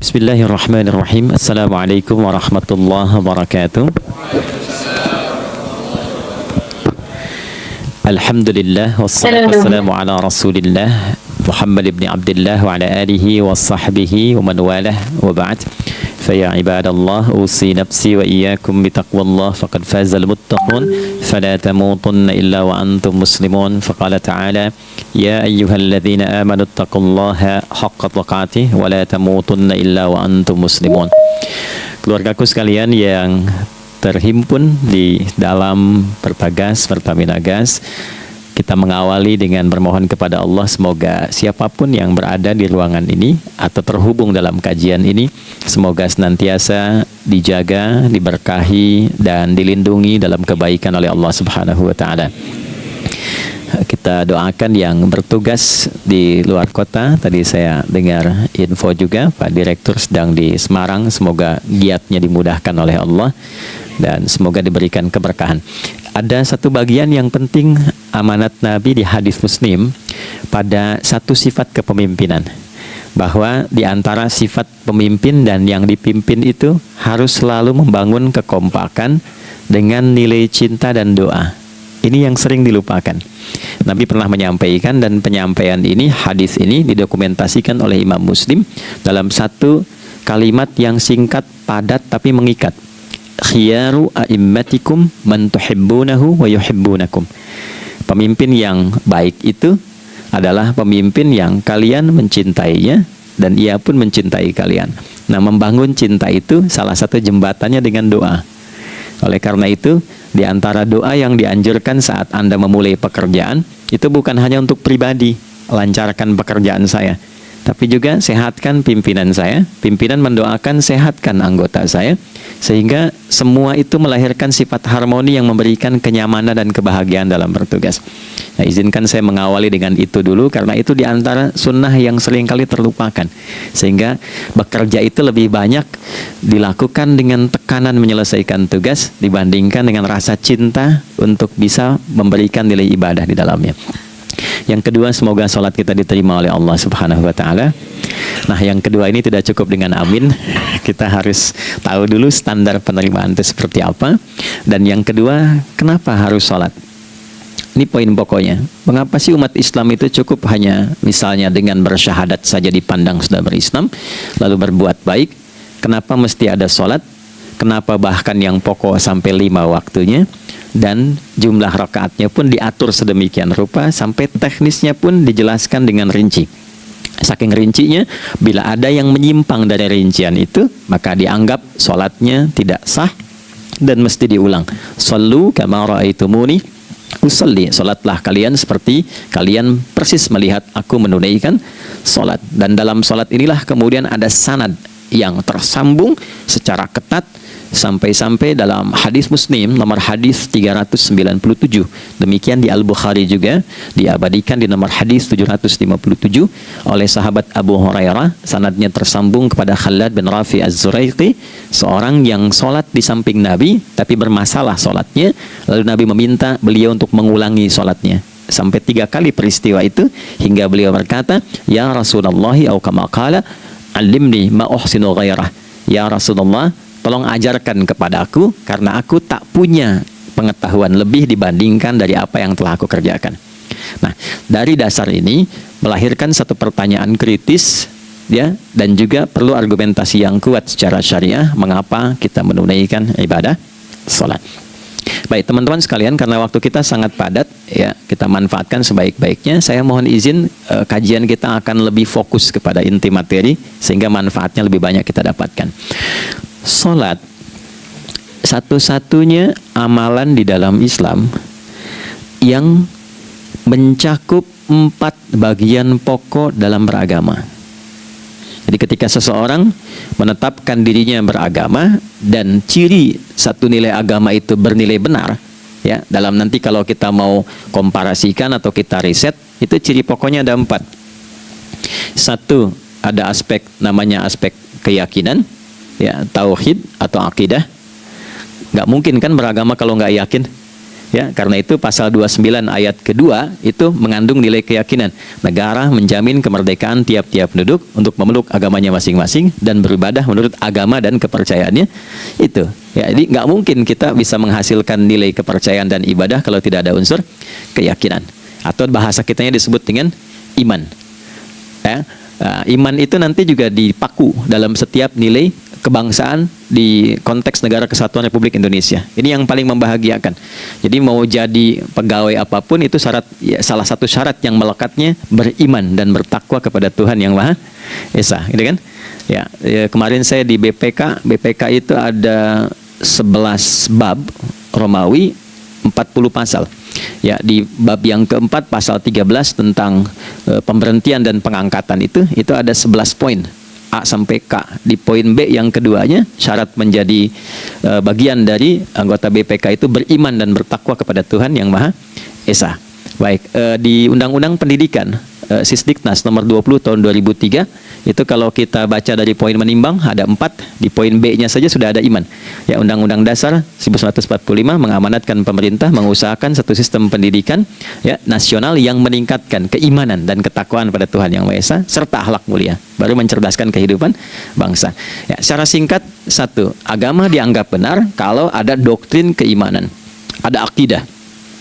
Bismillahirrahmanirrahim. Assalamualaikum warahmatullahi wabarakatuh. Alhamdulillah wassalatu wassalamu ala Rasulillah Muhammad ibn Abdullah wa ala alihi wa sahbihi wa man walah wa ba'd. Faya ibadallah usi nafsi wa iyyakum bitaqwallah faqad fazal muttaqun fala tamutunna illa wa antum muslimun. Faqala ta'ala ya ayyuhalladzina amanu taqullaha haqqa tuqatih wa la tamutunna illa wa antum muslimun. Keluargaku sekalian yang terhimpun di dalam Pertagas, Pertamina Gas, kita mengawali dengan bermohon kepada Allah semoga siapapun yang berada di ruangan ini atau terhubung dalam kajian ini, semoga senantiasa dijaga, diberkahi dan dilindungi dalam kebaikan oleh Allah Subhanahu wa taala. Kita doakan yang bertugas di luar kota. Tadi saya dengar info juga Pak Direktur sedang di Semarang, semoga giatnya dimudahkan oleh Allah dan semoga diberikan keberkahan. Ada satu bagian yang penting amanat Nabi di hadis Muslim pada satu sifat kepemimpinan, bahwa di antara sifat pemimpin dan yang dipimpin itu harus selalu membangun kekompakan dengan nilai cinta dan doa. Ini yang sering dilupakan. Nabi pernah menyampaikan, dan penyampaian ini, hadis ini didokumentasikan oleh Imam Muslim dalam satu kalimat yang singkat, padat tapi mengikat. Khiyaru a'immatikum man tuhibbunahu wa yuhibbunakum. Pemimpin yang baik itu adalah pemimpin yang kalian mencintainya dan ia pun mencintai kalian. Nah, membangun cinta itu salah satu jembatannya dengan doa. Oleh karena itu, di antara doa yang dianjurkan saat Anda memulai pekerjaan, itu bukan hanya untuk pribadi, lancarkan pekerjaan saya, tapi juga sehatkan pimpinan saya. Pimpinan mendoakan sehatkan anggota saya, sehingga semua itu melahirkan sifat harmoni yang memberikan kenyamanan dan kebahagiaan dalam bertugas. Nah, izinkan saya mengawali dengan itu dulu, karena itu di antara sunnah yang seringkali terlupakan. Sehingga bekerja itu lebih banyak dilakukan dengan tekanan menyelesaikan tugas dibandingkan dengan rasa cinta untuk bisa memberikan nilai ibadah di dalamnya. Yang kedua, semoga sholat kita diterima oleh Allah Subhanahu wa ta'ala. Nah, yang kedua ini tidak cukup dengan amin. Kita harus tahu dulu standar penerimaan itu seperti apa. Dan yang kedua, kenapa harus sholat? Ini poin pokoknya. Mengapa sih umat Islam itu cukup hanya misalnya dengan bersyahadat saja dipandang sudah berislam, lalu berbuat baik? Kenapa mesti ada sholat? Kenapa bahkan yang pokok sampai 5 waktunya? Dan jumlah rakaatnya pun diatur sedemikian rupa, sampai teknisnya pun dijelaskan dengan rinci. Saking rincinya, bila ada yang menyimpang dari rincian itu, maka dianggap sholatnya tidak sah dan mesti diulang. Shallu kama ra'aitumuni usalli. Sholatlah kalian seperti kalian persis melihat aku menunaikan sholat. Dan dalam sholat inilah kemudian ada sanad yang tersambung secara ketat, sampai-sampai dalam hadis Muslim nomor hadis 397. Demikian di Al-Bukhari juga diabadikan di nomor hadis 757 oleh sahabat Abu Hurairah. Sanadnya tersambung kepada Khalad bin Rafi Az-Zuraiqi, seorang yang sholat di samping Nabi tapi bermasalah sholatnya. Lalu Nabi meminta beliau untuk mengulangi sholatnya. Sampai 3 kali peristiwa itu, hingga beliau berkata, ya Rasulullah au kama qala alimni ma uhsinu ghairah. Ya Rasulullah, tolong ajarkan kepada aku, karena aku tak punya pengetahuan lebih dibandingkan dari apa yang telah aku kerjakan. Nah, dari dasar ini melahirkan satu pertanyaan kritis, ya, dan juga perlu argumentasi yang kuat secara syariah mengapa kita menunaikan ibadah sholat. Baik teman-teman sekalian, karena waktu kita sangat padat, ya, kita manfaatkan sebaik-baiknya. Saya mohon izin, kajian kita akan lebih fokus kepada inti materi sehingga manfaatnya lebih banyak kita dapatkan. Salat satu-satunya amalan di dalam Islam yang mencakup 4 bagian pokok dalam beragama. Jadi ketika seseorang menetapkan dirinya beragama dan ciri satu nilai agama itu bernilai benar, ya, dalam nanti kalau kita mau komparasikan atau kita riset, itu ciri pokoknya ada 4. Satu, ada aspek namanya aspek keyakinan, ya, tauhid atau akidah. Nggak mungkin kan beragama kalau nggak yakin. Ya, karena itu pasal 29 ayat kedua itu mengandung nilai keyakinan. Negara menjamin kemerdekaan tiap-tiap penduduk untuk memeluk agamanya masing-masing dan beribadah menurut agama dan kepercayaannya itu. Ya, jadi nggak mungkin kita bisa menghasilkan nilai kepercayaan dan ibadah kalau tidak ada unsur keyakinan. Atau bahasa kitanya disebut dengan iman. Ya, iman itu nanti juga dipaku dalam setiap nilai kebangsaan di konteks Negara Kesatuan Republik Indonesia. Ini yang paling membahagiakan. Jadi mau jadi pegawai apapun itu syarat, ya, salah satu syarat yang melekatnya beriman dan bertakwa kepada Tuhan Yang Maha Esa, gitu kan? Ya, kemarin saya di BPK itu ada 11 bab Romawi, 40 pasal. Ya, di bab yang keempat pasal 13 tentang pemberhentian dan pengangkatan itu ada 11 poin. A sampai K. Di poin B yang keduanya, syarat menjadi bagian dari anggota BPK itu beriman dan bertakwa kepada Tuhan Yang Maha Esa. Baik, di Undang-Undang Pendidikan Sisdiknas nomor 20 tahun 2003 itu kalau kita baca dari poin menimbang ada 4, di poin B-nya saja sudah ada iman. Ya, Undang-Undang Dasar 1945 mengamanatkan pemerintah mengusahakan satu sistem pendidikan ya nasional yang meningkatkan keimanan dan ketakwaan pada Tuhan Yang Maha Esa serta akhlak mulia, baru mencerdaskan kehidupan bangsa. Ya, secara singkat, satu, agama dianggap benar kalau ada doktrin keimanan, ada akidah,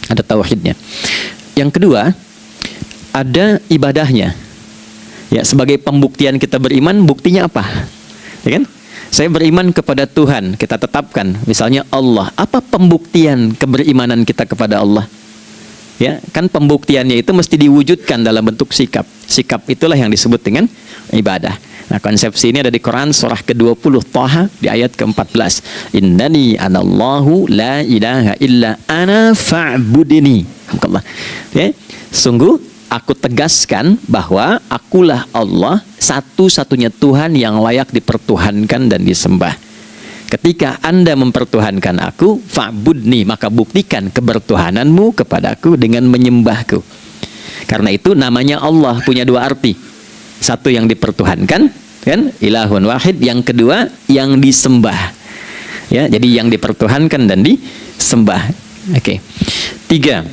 ada tauhidnya. Yang kedua, ada ibadahnya. Ya, sebagai pembuktian kita beriman, buktinya apa? Ya kan? Saya beriman kepada Tuhan, kita tetapkan, misalnya Allah. Apa pembuktian keberimanan kita kepada Allah? Ya, kan pembuktiannya itu mesti diwujudkan dalam bentuk sikap. Sikap itulah yang disebut dengan ibadah. Nah, konsepsi ini ada di Quran surah ke-20 Thaha di ayat ke-14. Innani anallahu la ilaha illa ana fa'budini. Ya, sungguh aku tegaskan bahwa akulah Allah, satu-satunya Tuhan yang layak dipertuhankan dan disembah. Ketika Anda mempertuhankan aku, fa'budni, maka buktikan kebertuhananmu kepadaku dengan menyembahku. Karena itu namanya Allah punya dua arti. Satu yang dipertuhankan, kan? Ilahun wahid. Yang kedua yang disembah. Ya, jadi yang dipertuhankan dan disembah. Oke. Tiga.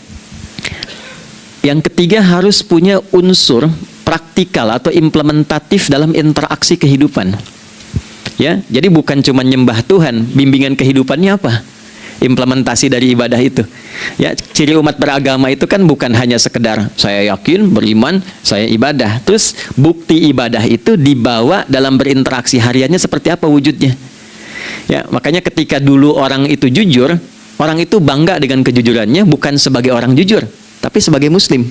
Yang ketiga harus punya unsur praktikal atau implementatif dalam interaksi kehidupan. Ya, jadi bukan cuma nyembah Tuhan, bimbingan kehidupannya apa? Implementasi dari ibadah itu. Ya, ciri umat beragama itu kan bukan hanya sekedar saya yakin, beriman, saya ibadah. Terus bukti ibadah itu dibawa dalam berinteraksi hariannya seperti apa wujudnya. Ya, makanya ketika dulu orang itu jujur, orang itu bangga dengan kejujurannya bukan sebagai orang jujur, tapi sebagai muslim.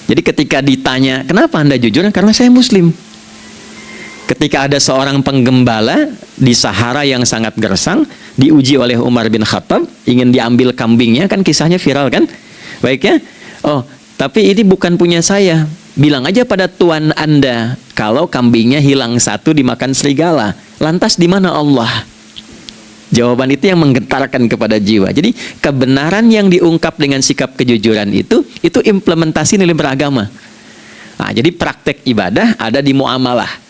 Jadi ketika ditanya, kenapa Anda jujur? Karena saya muslim. Ketika ada seorang penggembala di Sahara yang sangat gersang, diuji oleh Umar bin Khattab, ingin diambil kambingnya, kan kisahnya viral kan? Baik ya? Oh, tapi ini bukan punya saya. Bilang aja pada tuan Anda, kalau kambingnya hilang satu dimakan serigala. Lantas di mana Allah? Jawaban itu yang menggetarkan kepada jiwa. Jadi kebenaran yang diungkap dengan sikap kejujuran itu implementasi nilai beragama. Nah, jadi praktek ibadah ada di muamalah.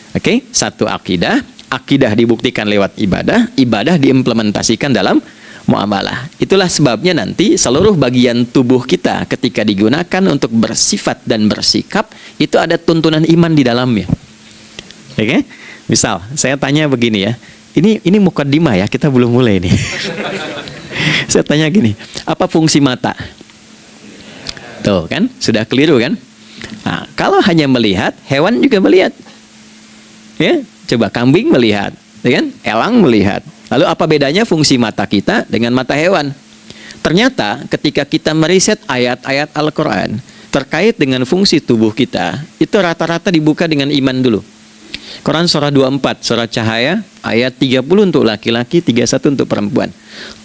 Oke, satu akidah, akidah dibuktikan lewat ibadah, ibadah diimplementasikan dalam muamalah. Itulah sebabnya nanti seluruh bagian tubuh kita ketika digunakan untuk bersifat dan bersikap itu ada tuntunan iman di dalamnya. Oke, misal saya tanya begini ya. Ini mukaddimah ya, kita belum mulai nih. Saya tanya gini, apa fungsi mata? Tuh kan, sudah keliru kan? Nah, kalau hanya melihat, hewan juga melihat. Ya, coba kambing melihat, ya kan? Elang melihat. Lalu apa bedanya fungsi mata kita dengan mata hewan? Ternyata ketika kita meriset ayat-ayat Al-Quran terkait dengan fungsi tubuh kita, itu rata-rata dibuka dengan iman dulu. Quran surah 24, surah Cahaya, ayat 30 untuk laki-laki, 31 untuk perempuan.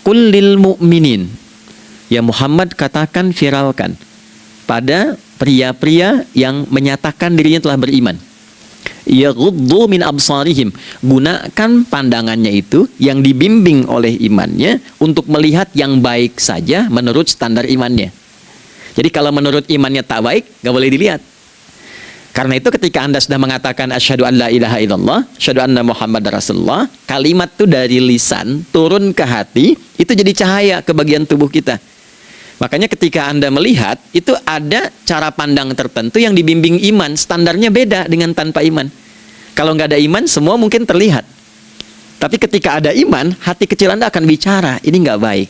Qul lil mu'minin, ya Muhammad katakan, viralkan pada pria-pria yang menyatakan dirinya telah beriman. Yaghuddu min absarihim, gunakan pandangannya itu yang dibimbing oleh imannya untuk melihat yang baik saja menurut standar imannya. Jadi kalau menurut imannya tak baik, gak boleh dilihat. Karena itu ketika Anda sudah mengatakan asyhadu an la ilaha illallah, asyhadu anna Muhammad Rasulullah, kalimat itu dari lisan turun ke hati, itu jadi cahaya ke bagian tubuh kita. Makanya ketika Anda melihat, itu ada cara pandang tertentu yang dibimbing iman, standarnya beda dengan tanpa iman. Kalau nggak ada iman, semua mungkin terlihat. Tapi ketika ada iman, hati kecil Anda akan bicara, ini nggak baik.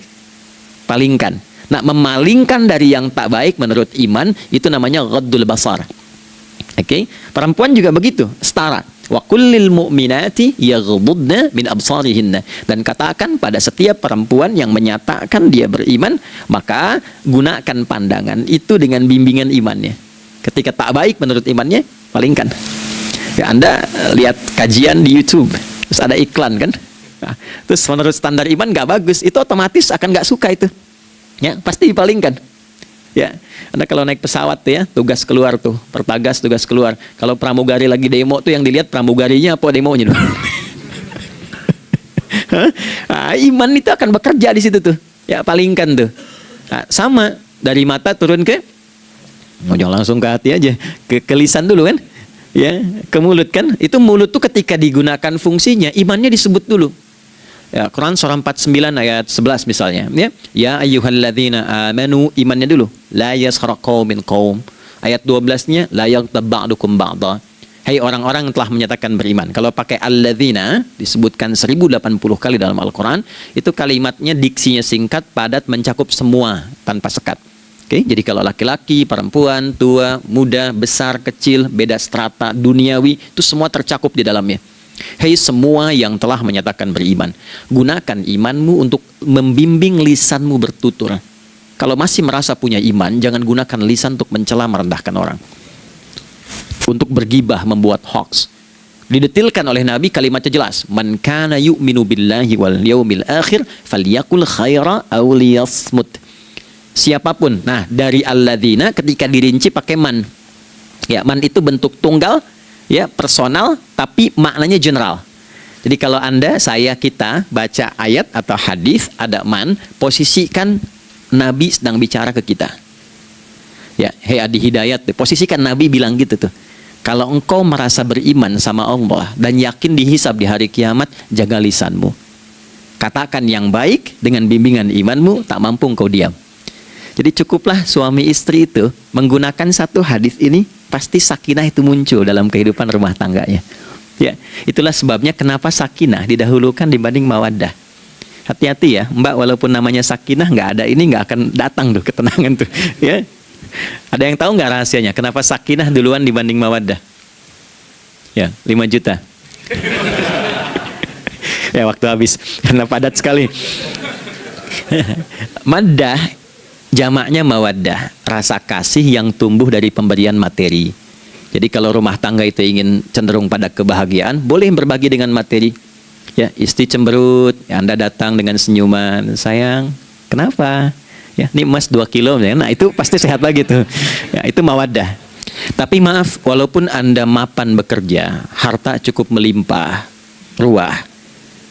Palingkan. Nah, memalingkan dari yang tak baik menurut iman, itu namanya ghaddul basar. Oke, perempuan juga begitu, setara. Wa kullil mu'minati yaghdudna min absarihinna. Dan katakan pada setiap perempuan yang menyatakan dia beriman, maka gunakan pandangan itu dengan bimbingan imannya. Ketika tak baik menurut imannya, palingkan. Ya, Anda lihat kajian di YouTube, terus ada iklan kan? Nah, terus menurut standar iman nggak bagus, itu otomatis akan nggak suka itu. Ya, pasti dipalingkan. Ya, Anda kalau naik pesawat tuh ya, tugas keluar tuh, pertagas tugas keluar. Kalau pramugari lagi demo tuh yang dilihat pramugarinya apa demonya tuh. Nah, iman itu akan bekerja di situ tuh. Ya, palingkan tuh. Nah, sama dari mata turun ke, jangan langsung ke hati aja, ke lisan dulu kan? Ya, ke mulut kan? Itu mulut tuh ketika digunakan fungsinya, imannya disebut dulu. Ya, Quran surah 49 ayat 11 misalnya, ya. Ya ayyuhalladzina amanu, imannya dulu. La yaskhar qaumin qaum. Ayat 12-nya la yaghtab ba'dukum ba'dha. Hai orang-orang yang telah menyatakan beriman. Kalau pakai alladzina disebutkan 1080 kali dalam Al-Qur'an, itu kalimatnya diksinya singkat, padat, mencakup semua tanpa sekat. Oke, jadi kalau laki-laki, perempuan, tua, muda, besar, kecil, beda strata, duniawi, itu semua tercakup di dalamnya. Hei semua yang telah menyatakan beriman, gunakan imanmu untuk membimbing lisanmu bertutur. Kalau masih merasa punya iman, jangan gunakan lisan untuk mencela, merendahkan orang, untuk bergibah, membuat hoax. Didetilkan oleh Nabi, kalimatnya jelas. Man kana yu'minu billahi wal yaumil akhir falyakul khaira aw liyasmut. Siapapun. Nah, dari alladzina ketika dirinci pakai man. Ya, man itu bentuk tunggal, ya, personal, tapi maknanya general. Jadi kalau Anda, saya, kita baca ayat atau hadis ada man, posisikan Nabi sedang bicara ke kita. Ya, hei Adi Hidayat, posisikan Nabi bilang gitu tuh. Kalau engkau merasa beriman sama Allah dan yakin dihisab di hari kiamat, jaga lisanmu. Katakan yang baik dengan bimbingan imanmu, tak mampu engkau diam. Jadi cukuplah suami istri itu menggunakan satu hadis ini, pasti sakinah itu muncul dalam kehidupan rumah tangganya. Ya, itulah sebabnya kenapa sakinah didahulukan dibanding mawaddah. Hati-hati ya, Mbak, walaupun namanya sakinah, nggak ada ini nggak akan datang tuh ketenangan tuh. Ya, ada yang tahu nggak rahasianya? Kenapa sakinah duluan dibanding mawaddah? Ya, 5 juta. Ya, waktu habis karena padat sekali. Maddah jamaknya mawaddah, rasa kasih yang tumbuh dari pemberian materi. Jadi kalau rumah tangga itu ingin cenderung pada kebahagiaan, boleh berbagi dengan materi. Ya, istri cemberut, ya, Anda datang dengan senyuman, sayang, kenapa? Ya, ini emas 2 kilo, ya. Nah itu pasti sehat lagi tuh. Ya, itu mawaddah. Tapi maaf, walaupun Anda mapan bekerja, harta cukup melimpah, ruah,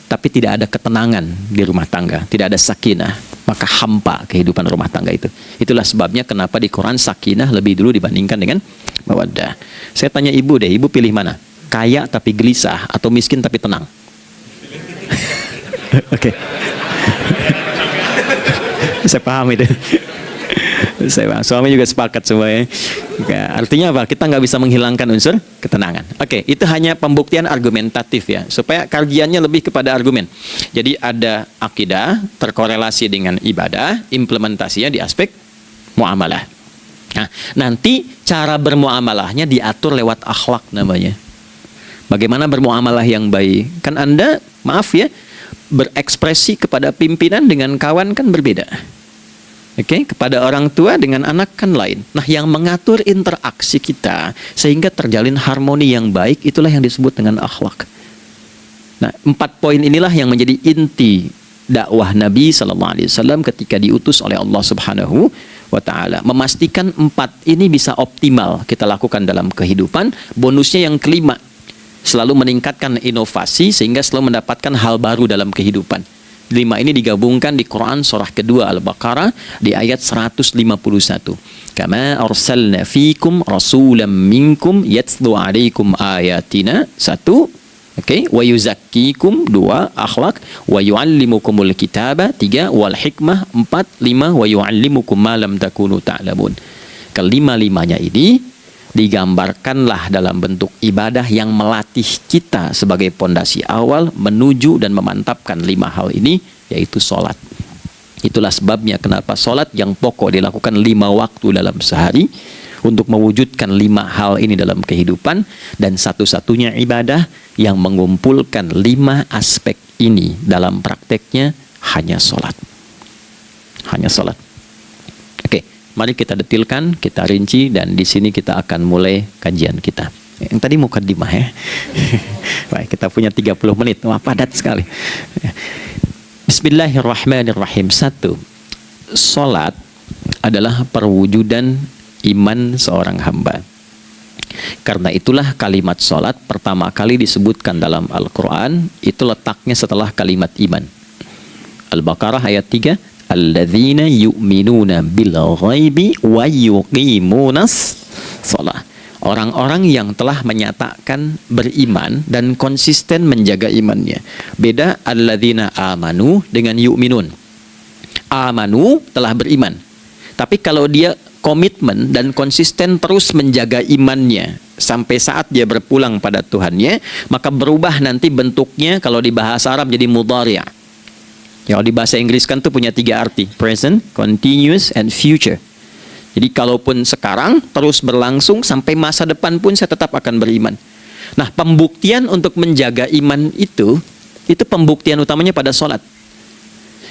tapi tidak ada ketenangan di rumah tangga, tidak ada sakinah, maka hampa kehidupan rumah tangga itu. Itulah sebabnya kenapa di Quran sakinah lebih dulu dibandingkan dengan mawaddah. Saya tanya ibu deh, ibu pilih mana? Kaya tapi gelisah atau miskin tapi tenang? Oke. Saya paham itu. Saya paham. Suami juga sepakat semuanya. Artinya apa? Kita nggak bisa menghilangkan unsur ketenangan. Oke, itu hanya pembuktian argumentatif ya, supaya kajiannya lebih kepada argumen. Jadi ada akidah terkorelasi dengan ibadah, implementasinya di aspek muamalah. Nah, nanti cara bermuamalahnya diatur lewat akhlak namanya. Bagaimana bermuamalah yang baik? Kan Anda, maaf ya, berekspresi kepada pimpinan dengan kawan kan berbeda. Oke, kepada orang tua dengan anak kan lain. Nah, yang mengatur interaksi kita sehingga terjalin harmoni yang baik, itulah yang disebut dengan akhlak. Nah, 4 poin inilah yang menjadi inti dakwah Nabi SAW ketika diutus oleh Allah Subhanahu wa Ta'ala. Memastikan 4 ini bisa optimal kita lakukan dalam kehidupan. Bonusnya yang kelima, selalu meningkatkan inovasi sehingga selalu mendapatkan hal baru dalam kehidupan. ini digabungkan di Quran surah kedua Al-Baqarah di ayat 151. Kama arsalna fikum rasulam minkum yatlu alaikum ayatina. 1. Oke, wa yuzakkikum. 2. Akhlak. Wa yuallimukumul kitaba. 3. Wal hikmah. 4. 5. Wa yuallimukum ma lam takunu ta'lamun. Kelima-limanya ini digambarkanlah dalam bentuk ibadah yang melatih kita sebagai pondasi awal menuju dan memantapkan 5 hal ini, yaitu sholat. Itulah sebabnya kenapa sholat yang pokok dilakukan 5 waktu dalam sehari untuk mewujudkan 5 hal ini dalam kehidupan, dan satu-satunya ibadah yang mengumpulkan 5 aspek ini dalam prakteknya hanya sholat. Hanya sholat. Mari kita detilkan, kita rinci, dan di sini kita akan mulai kajian kita. Yang tadi mukadimah ya. Baik, kita punya 30 menit. Wah, padat sekali. Bismillahirrahmanirrahim. 1. Salat adalah perwujudan iman seorang hamba. Karena itulah kalimat salat pertama kali disebutkan dalam Al-Quran, itu letaknya setelah kalimat iman. Al-Baqarah ayat 3. Alladzina yu'minuna bil ghaibi wa yuqimunas shalah. Orang-orang yang telah menyatakan beriman dan konsisten menjaga imannya. Beda alladzina amanu dengan yu'minun. Amanu telah beriman. Tapi kalau dia komitmen dan konsisten terus menjaga imannya sampai saat dia berpulang pada Tuhannya, maka berubah nanti bentuknya kalau di bahasa Arab jadi mudhari'. Ya, di bahasa Inggris kan tuh punya 3 arti, present, continuous, and future. Jadi kalaupun sekarang terus berlangsung sampai masa depan pun saya tetap akan beriman. Nah, pembuktian untuk menjaga iman itu pembuktian utamanya pada sholat.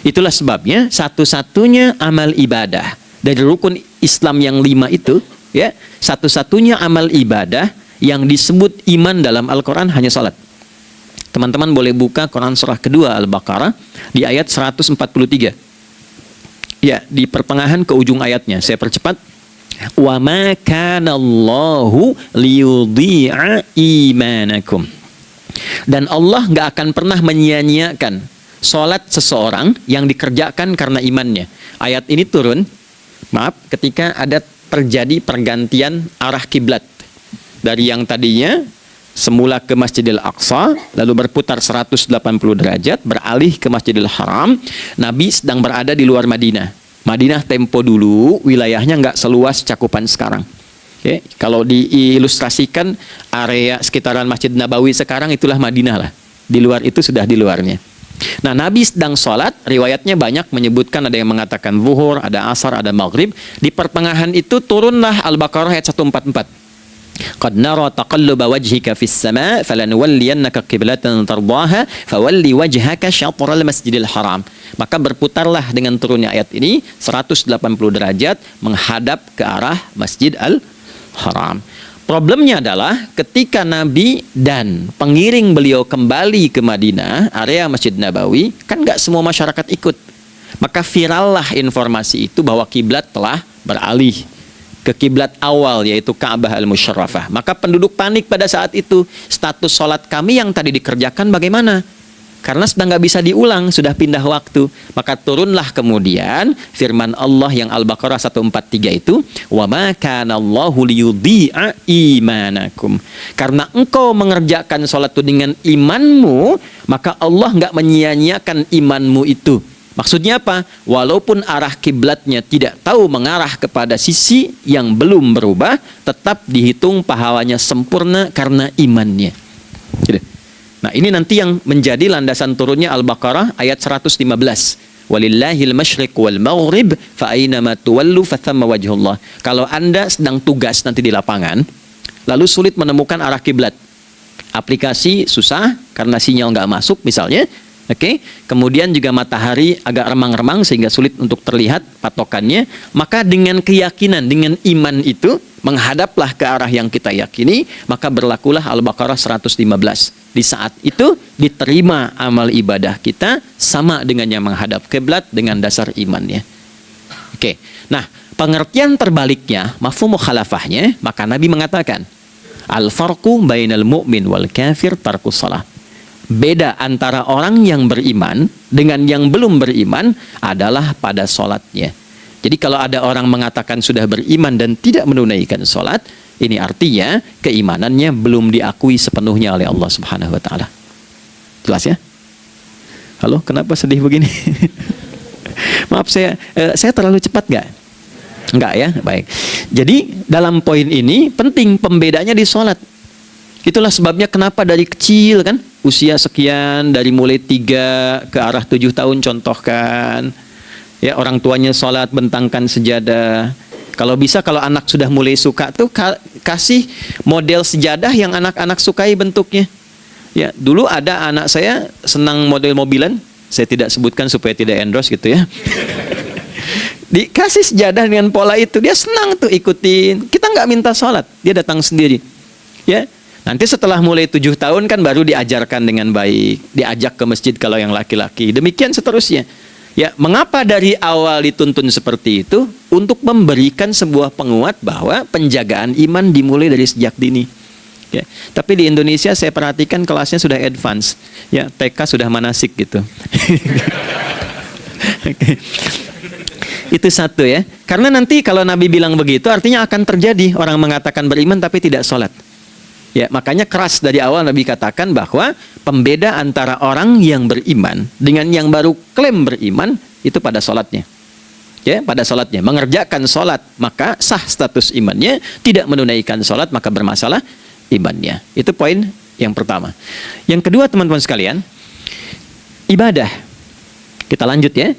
Itulah sebabnya satu-satunya amal ibadah dari rukun Islam yang 5 itu, ya, satu-satunya amal ibadah yang disebut iman dalam Al-Quran hanya sholat. Teman-teman boleh buka Quran surah kedua Al-Baqarah di ayat 143. Ya, di pertengahan ke ujung ayatnya. Saya percepat. Wa ma kana Allahu liyudhi'a imanakum. Dan Allah nggak akan pernah menyia-nyiakan salat seseorang yang dikerjakan karena imannya. Ayat ini turun, ketika ada terjadi pergantian arah kiblat dari yang tadinya semula ke Masjidil Aqsa, lalu berputar 180 derajat, beralih ke Masjidil Haram. Nabi sedang berada di luar Madinah. Madinah tempo dulu, wilayahnya nggak seluas cakupan sekarang. Oke, kalau diilustrasikan, area sekitaran Masjid Nabawi sekarang itulah Madinah lah. Di luar itu sudah di luarnya. Nah, Nabi sedang sholat, riwayatnya banyak menyebutkan, ada yang mengatakan zuhur, ada asar, ada maghrib. Di pertengahan itu turunlah Al-Baqarah ayat 144. Qad nara taqalluba wajhika fis sama' falanuwalliyannaka qiblatan tardaha fawalli wajhaka syatral masjidil haram. Maka berputarlah dengan turunnya ayat ini 180 derajat menghadap ke arah Masjid Al-Haram. Problemnya adalah ketika Nabi dan pengiring beliau kembali ke Madinah, area Masjid Nabawi, kan nggak semua masyarakat ikut. Maka virallah informasi itu bahwa kiblat telah beralih ke kiblat awal, yaitu Ka'bah Al-Musyarrafah. Maka penduduk panik pada saat itu. Status sholat kami yang tadi dikerjakan bagaimana? Karena sudah nggak bisa diulang, sudah pindah waktu. Maka turunlah kemudian firman Allah yang Al-Baqarah 143 itu, wa ma kana Allahu liyudhi'a imanakum. Karena engkau mengerjakan sholat itu dengan imanmu, maka Allah nggak menyia-nyiakan imanmu itu. Maksudnya apa? Walaupun arah kiblatnya tidak tahu mengarah kepada sisi yang belum berubah, tetap dihitung pahalanya sempurna karena imannya. Gitu. Nah, ini nanti yang menjadi landasan turunnya Al-Baqarah ayat 115. Walillahil masyriq wal maghrib fa aynama tuwallu fathamma wajhullah. Kalau Anda sedang tugas nanti di lapangan, lalu sulit menemukan arah kiblat. Aplikasi susah karena sinyal nggak masuk misalnya. Oke, kemudian juga matahari agak remang-remang sehingga sulit untuk terlihat patokannya. Maka dengan keyakinan, dengan iman itu, menghadaplah ke arah yang kita yakini, maka berlakulah Al-Baqarah 115. Di saat itu diterima amal ibadah kita sama dengan yang menghadap kiblat dengan dasar imannya. Oke, nah pengertian terbaliknya, mafhum mukhalafahnya, maka Nabi mengatakan, al-farqu bainal mu'min wal kafir tarkus shalah. Beda antara orang yang beriman dengan yang belum beriman adalah pada sholatnya. Jadi kalau ada orang mengatakan sudah beriman dan tidak menunaikan sholat, ini artinya keimanannya belum diakui sepenuhnya oleh Allah Subhanahu wa Ta'ala. Jelas ya? Halo, kenapa sedih begini? Maaf, saya terlalu cepat nggak? Enggak ya? Baik. Jadi dalam poin ini penting pembedanya di sholat. Itulah sebabnya kenapa dari kecil kan, usia sekian, dari mulai 3 ke arah 7 tahun contohkan. Ya, orang tuanya sholat bentangkan sejadah. Kalau bisa, kalau anak sudah mulai suka tuh kasih model sejadah yang anak-anak sukai bentuknya. Ya, dulu ada anak saya senang model mobilan. Saya tidak sebutkan supaya tidak endorse gitu ya. Dikasih sejadah dengan pola itu, dia senang tuh ikutin. Kita nggak minta sholat, dia datang sendiri. Ya. Nanti setelah mulai 7 tahun kan baru diajarkan dengan baik, diajak ke masjid kalau yang laki-laki. Demikian seterusnya. Ya, mengapa dari awal dituntun seperti itu? Untuk memberikan sebuah penguat bahwa penjagaan iman dimulai dari sejak dini. Ya, tapi di Indonesia saya perhatikan kelasnya sudah advance. Ya, TK sudah manasik gitu. Okay. Itu satu ya. Karena nanti kalau Nabi bilang begitu artinya akan terjadi orang mengatakan beriman tapi tidak sholat. Ya, makanya keras dari awal Nabi katakan bahwa pembeda antara orang yang beriman dengan yang baru klaim beriman itu pada sholatnya. Ya, pada sholatnya. Mengerjakan sholat maka sah status imannya, tidak menunaikan sholat maka bermasalah imannya. Itu poin yang pertama. Yang kedua teman-teman sekalian, ibadah. Kita lanjut ya.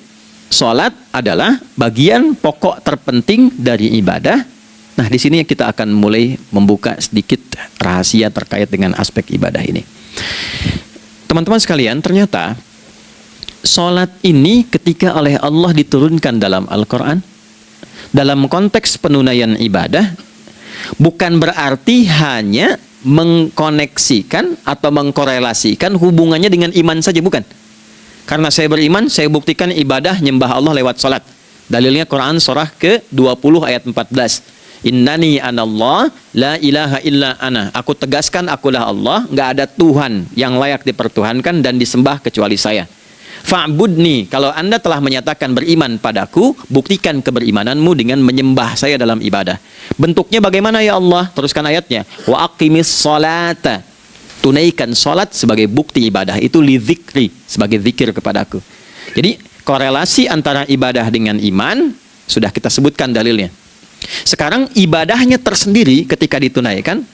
Sholat adalah bagian pokok terpenting dari ibadah. Nah, di sini kita akan mulai membuka sedikit rahasia terkait dengan aspek ibadah ini. Teman-teman sekalian, ternyata sholat ini ketika oleh Allah diturunkan dalam Al-Quran, dalam konteks penunaian ibadah, bukan berarti hanya mengkoneksikan atau mengkorelasikan hubungannya dengan iman saja, bukan. Karena saya beriman, saya buktikan ibadah nyembah Allah lewat sholat. Dalilnya Quran surah ke-20 ayat 14. Innani anallah la ilaha illa ana. Aku tegaskan akulah Allah, nggak ada Tuhan yang layak dipertuhankan dan disembah kecuali saya. Fa'budni, kalau Anda telah menyatakan beriman padaku, buktikan keberimananmu dengan menyembah saya dalam ibadah. Bentuknya bagaimana ya Allah? Teruskan ayatnya. Wa aqimis sholata. Tunaikan sholat sebagai bukti ibadah. Itu li dzikri, sebagai zikir kepadaku. Jadi korelasi antara ibadah dengan iman sudah kita sebutkan dalilnya. Sekarang ibadahnya tersendiri ketika ditunaikan,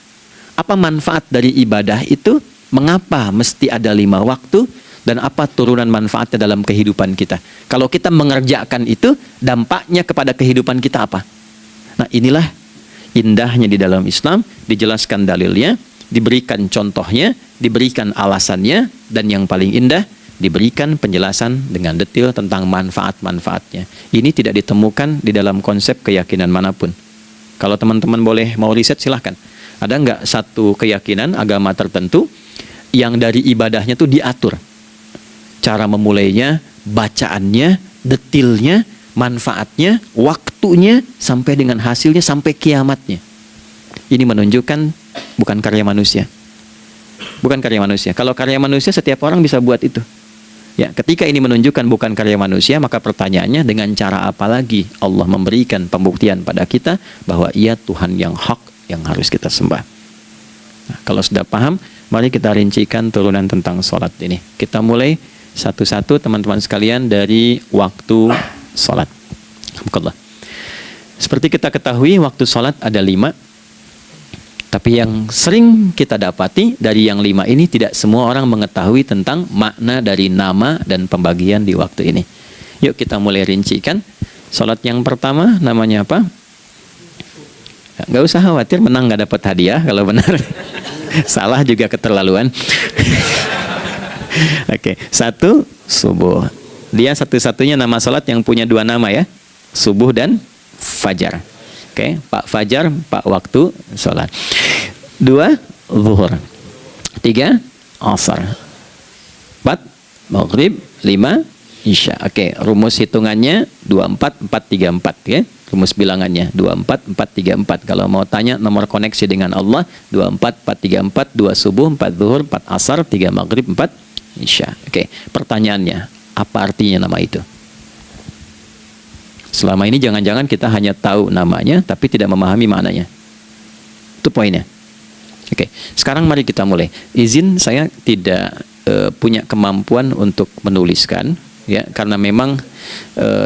apa manfaat dari ibadah itu? Mengapa mesti ada 5 waktu? Dan apa turunan manfaatnya dalam kehidupan kita? Kalau kita mengerjakan itu, dampaknya kepada kehidupan kita apa? Nah, inilah indahnya di dalam Islam, dijelaskan dalilnya, diberikan contohnya, diberikan alasannya, dan yang paling indah, diberikan penjelasan dengan detail tentang manfaat-manfaatnya. Ini tidak ditemukan di dalam konsep keyakinan manapun. Kalau teman-teman boleh mau riset silahkan. Ada nggak satu keyakinan agama tertentu yang dari ibadahnya tuh diatur? Cara memulainya, bacaannya, detailnya, manfaatnya, waktunya, sampai dengan hasilnya, sampai kiamatnya. Ini menunjukkan bukan karya manusia. Bukan karya manusia. Kalau karya manusia setiap orang bisa buat itu. Ya, ketika ini menunjukkan bukan karya manusia, maka pertanyaannya dengan cara apa lagi Allah memberikan pembuktian pada kita bahwa Ia Tuhan yang hak yang harus kita sembah. Nah, kalau sudah paham, mari kita rincikan turunan tentang sholat ini. Kita mulai satu-satu teman-teman sekalian dari waktu sholat. Alhamdulillah. Seperti kita ketahui waktu sholat ada 5. Tapi yang sering kita dapati dari yang 5 ini tidak semua orang mengetahui tentang makna dari nama dan pembagian di waktu ini. Yuk kita mulai rincikan. Sholat yang pertama namanya apa? Gak usah khawatir menang gak dapat hadiah kalau benar. Salah juga keterlaluan. Oke, 1 subuh. Dia satu-satunya nama sholat yang punya 2 nama ya. Subuh dan fajar. Oke, Pak Fajar, Pak waktu sholat. 2 zuhur. 3 asar. 4 maghrib. 5 isya. Oke, rumus hitungannya 24 434 ya. Rumus bilangannya 24 434. Kalau mau tanya nomor koneksi dengan Allah 24 434, 2 subuh, 4 zuhur, 4 asar, 3 maghrib, 4 Isya. Oke, pertanyaannya, apa artinya nama itu? Selama ini jangan-jangan kita hanya tahu namanya tapi tidak memahami maknanya. Itu poinnya. Oke, sekarang mari kita mulai. Izin saya tidak punya kemampuan untuk menuliskan, ya, karena memang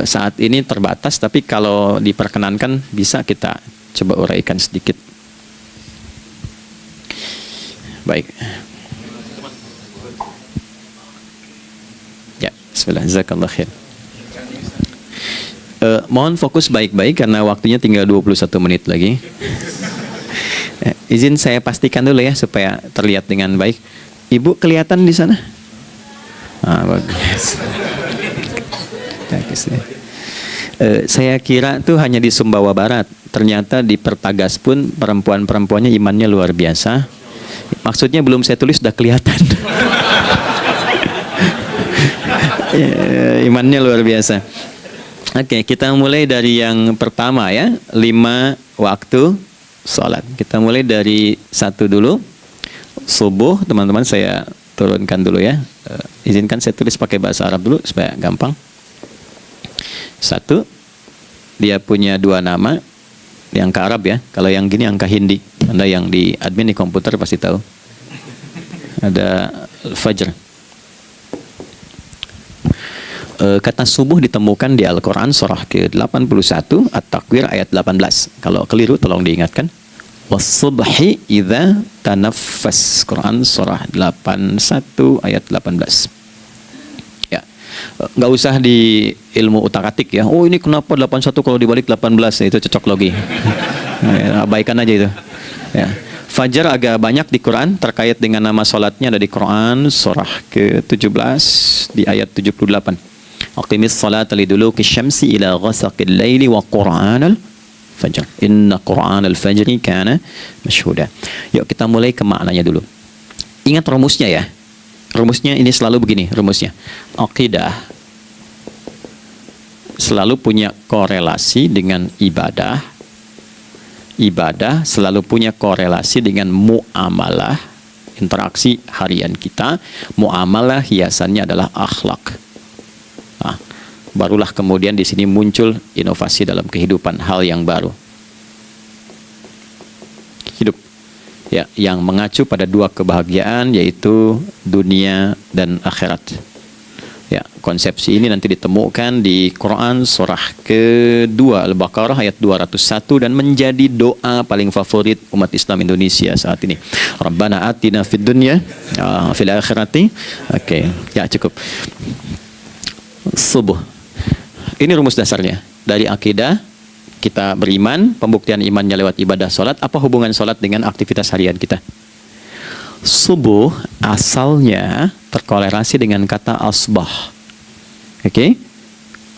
saat ini terbatas. Tapi kalau diperkenankan bisa kita coba uraikan sedikit. Baik. Ya, bismillah, jazakallah khair. Mohon fokus baik-baik karena waktunya tinggal 21 menit lagi. Izin saya pastikan dulu ya supaya terlihat dengan baik. Ibu kelihatan di sana? Bagus. Saya kira tuh hanya di Sumbawa Barat. Ternyata di Pertagas pun perempuan-perempuannya imannya luar biasa. Maksudnya belum saya tulis sudah kelihatan. Imannya luar biasa. Oke, kita mulai dari yang pertama ya, 5 waktu sholat. Kita mulai dari 1 dulu. Subuh, teman-teman saya turunkan dulu ya. Izinkan saya tulis pakai bahasa Arab dulu supaya gampang. 1, dia punya 2 nama. Yang ke Arab ya. Kalau yang gini angka Hindi. Anda yang di admin di komputer pasti tahu. Ada Fajr. Kata subuh ditemukan di Al-Quran surah ke-81 At-Takwir ayat 18. Kalau keliru tolong diingatkan. Was-subhi idza tanaffas. Quran surah 81 ayat 18. Ya. Nggak usah di ilmu utak-atik ya. Oh ini kenapa 81 kalau dibalik 18, itu cocok logi. Abaikan aja itu. Ya. Fajar agak banyak di Quran terkait dengan nama salatnya, ada di Quran surah ke-17 di ayat 78. Aqimis salata liduluki syamsi ila ghasaqil laili wa qur'anal fajr. Inna qur'anal fajri kana masyhuda. Yuk kita mulai ke maknanya dulu. Ingat rumusnya ya. Rumusnya ini selalu begini rumusnya. Aqidah selalu punya korelasi dengan ibadah. Ibadah selalu punya korelasi dengan muamalah, interaksi harian kita. Muamalah hiasannya adalah akhlak. Nah, barulah kemudian di sini muncul inovasi dalam kehidupan, hal yang baru. Hidup ya, yang mengacu pada 2 kebahagiaan yaitu dunia dan akhirat. Ya, konsepsi ini nanti ditemukan di Quran surah ke-2 Al-Baqarah ayat 201 dan menjadi doa paling favorit umat Islam Indonesia saat ini. Rabbana atina fid dunya fil akhirati. Oke, ya cukup. Subuh. Ini rumus dasarnya. Dari akidah kita beriman, pembuktian imannya lewat ibadah salat. Apa hubungan salat dengan aktivitas harian kita? Subuh asalnya terkolerasi dengan kata asbah. Oke?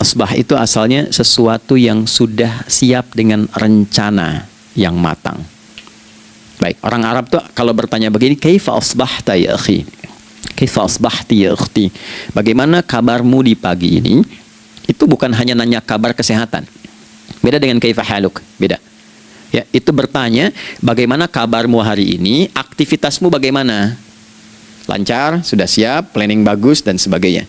Asbah itu asalnya sesuatu yang sudah siap dengan rencana yang matang. Baik, orang Arab tuh kalau bertanya begini, kaifa asbahta ya akhi? Kaifa asbahti ya ukhti? Bagaimana kabarmu di pagi ini? Itu bukan hanya nanya kabar kesehatan. Beda dengan kaifa haluk, beda. Ya, itu bertanya bagaimana kabarmu hari ini, aktivitasmu bagaimana? Lancar, sudah siap, planning bagus dan sebagainya.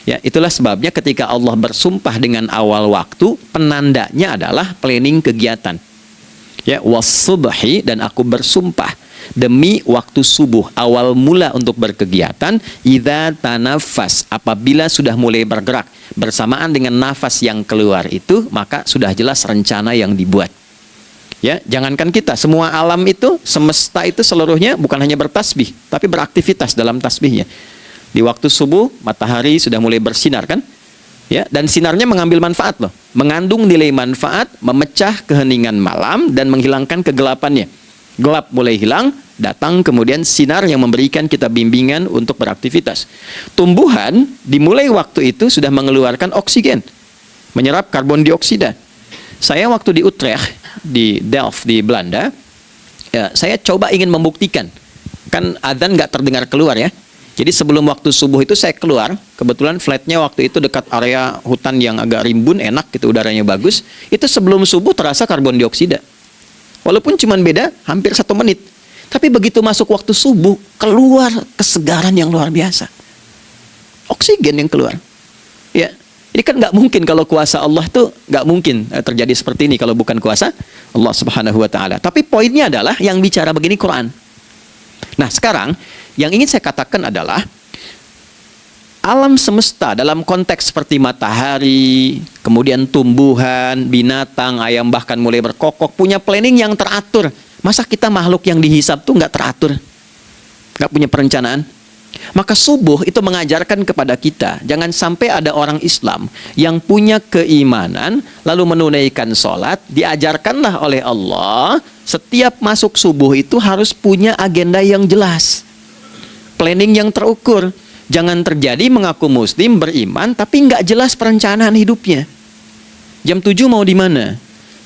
Ya, itulah sebabnya ketika Allah bersumpah dengan awal waktu, penandanya adalah planning kegiatan. Ya, was-subhi, dan aku bersumpah demi waktu subuh, awal mula untuk berkegiatan, idza tanafas, apabila sudah mulai bergerak bersamaan dengan nafas yang keluar itu, maka sudah jelas rencana yang dibuat. Ya, jangankan kita, semua alam itu, semesta itu seluruhnya bukan hanya bertasbih, tapi beraktivitas dalam tasbihnya. Di waktu subuh, matahari sudah mulai bersinar kan? Ya, dan sinarnya mengambil manfaat loh, mengandung nilai manfaat, memecah keheningan malam dan menghilangkan kegelapannya. Gelap mulai hilang, datang kemudian sinar yang memberikan kita bimbingan untuk beraktivitas. Tumbuhan dimulai waktu itu sudah mengeluarkan oksigen, menyerap karbon dioksida. Saya waktu di Utrecht, di Delft di Belanda, ya, saya coba ingin membuktikan. Kan adzan nggak terdengar keluar ya. Jadi sebelum waktu subuh itu saya keluar, kebetulan flatnya waktu itu dekat area hutan yang agak rimbun, enak gitu, udaranya bagus. Itu sebelum subuh terasa karbon dioksida. Walaupun cuma beda hampir 1 menit. Tapi begitu masuk waktu subuh, keluar kesegaran yang luar biasa. oksigen yang keluar. Ya, ini kan nggak mungkin kalau kuasa Allah tuh nggak mungkin terjadi seperti ini kalau bukan kuasa Allah Subhanahu Wa Taala. Tapi poinnya adalah yang bicara begini Quran. Nah sekarang yang ingin saya katakan adalah alam semesta dalam konteks seperti matahari, kemudian tumbuhan, binatang, ayam bahkan mulai berkokok punya planning yang teratur. Masa kita makhluk yang dihisab tuh nggak teratur, nggak punya perencanaan? Maka subuh itu mengajarkan kepada kita, jangan sampai ada orang Islam yang punya keimanan lalu menunaikan sholat, diajarkanlah oleh Allah setiap masuk subuh itu harus punya agenda yang jelas, planning yang terukur. Jangan terjadi mengaku muslim, beriman, tapi nggak jelas perencanaan hidupnya. Jam 7 mau di mana?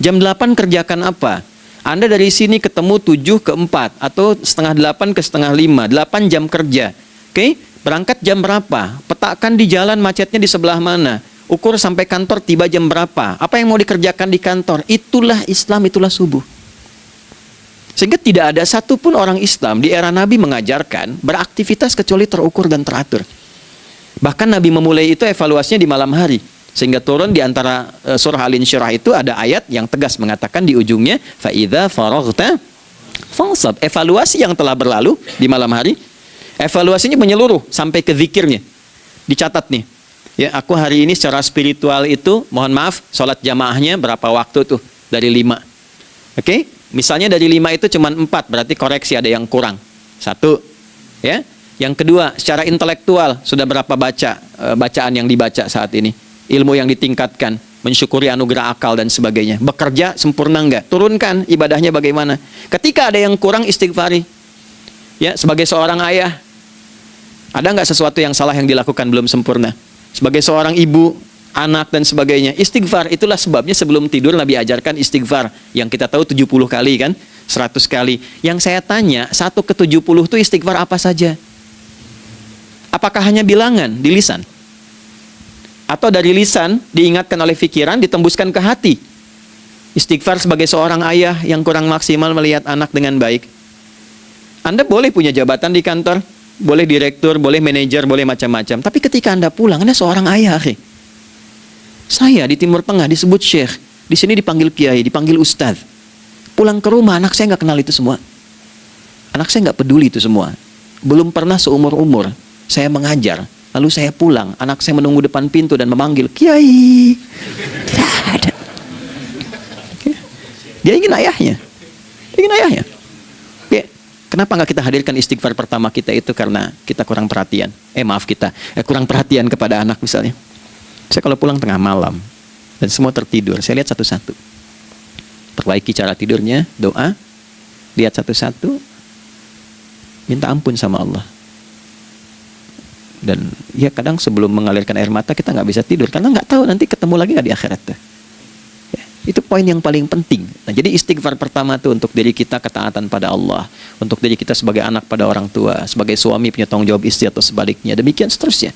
Jam 8 kerjakan apa? Anda dari sini ketemu 7 ke 4 atau setengah 8 ke setengah 5, 8 jam kerja. Oke, berangkat jam berapa? Petakan di jalan macetnya di sebelah mana? Ukur sampai kantor tiba jam berapa? Apa yang mau dikerjakan di kantor? Itulah Islam, itulah subuh. Sehingga tidak ada satupun orang Islam di era Nabi mengajarkan beraktivitas kecuali terukur dan teratur. Bahkan Nabi memulai itu evaluasinya di malam hari. Sehingga turun di antara surah Al-Insyirah itu ada ayat yang tegas mengatakan di ujungnya فَإِذَا فَرَغْتَ فَانْصَبْ. Evaluasi yang telah berlalu di malam hari. Evaluasinya menyeluruh sampai ke zikirnya. Dicatat nih. Ya, aku hari ini secara spiritual itu, mohon maaf, sholat jamaahnya berapa waktu tuh? Dari 5. Oke? Misalnya dari 5 itu cuma 4, berarti koreksi ada yang kurang. 1. Ya. Yang kedua, secara intelektual sudah berapa bacaan yang dibaca saat ini? Ilmu yang ditingkatkan, mensyukuri anugerah akal dan sebagainya. Bekerja sempurna enggak? Turunkan ibadahnya bagaimana? Ketika ada yang kurang, istighfari. Ya, sebagai seorang ayah, ada enggak sesuatu yang salah yang dilakukan belum sempurna? Sebagai seorang ibu, anak dan sebagainya, istighfar. Itulah sebabnya sebelum tidur Nabi ajarkan istighfar yang kita tahu 70 kali kan, 100 kali. Yang saya tanya, 1 ke 70 itu istighfar apa saja? Apakah hanya bilangan di lisan? Atau dari lisan diingatkan oleh pikiran, ditembuskan ke hati? Istighfar sebagai seorang ayah yang kurang maksimal melihat anak dengan baik. Anda boleh punya jabatan di kantor, boleh direktur, boleh manajer, boleh macam-macam. Tapi ketika Anda pulang, Anda seorang ayah, Saya di Timur Tengah disebut syekh, di sini dipanggil kiai, dipanggil ustadz. Pulang ke rumah, anak saya nggak kenal itu semua. Anak saya nggak peduli itu semua. Belum pernah seumur-umur saya mengajar, lalu saya pulang, anak saya menunggu depan pintu dan memanggil kiai. Tidak ada. Dia ingin ayahnya, Ya. Kenapa nggak kita hadirkan istighfar pertama kita itu karena kita kurang perhatian? Kurang perhatian kepada anak misalnya. Saya kalau pulang tengah malam dan semua tertidur, saya lihat satu-satu. Perbaiki cara tidurnya, doa, lihat satu-satu, minta ampun sama Allah. Dan ya kadang sebelum mengalirkan air mata kita nggak bisa tidur karena nggak tahu nanti ketemu lagi nggak di akhirat. Ya, itu poin yang paling penting. Nah, jadi istighfar pertama itu untuk diri kita ketaatan pada Allah, untuk diri kita sebagai anak pada orang tua, sebagai suami punya tanggung jawab istri atau sebaliknya, demikian seterusnya.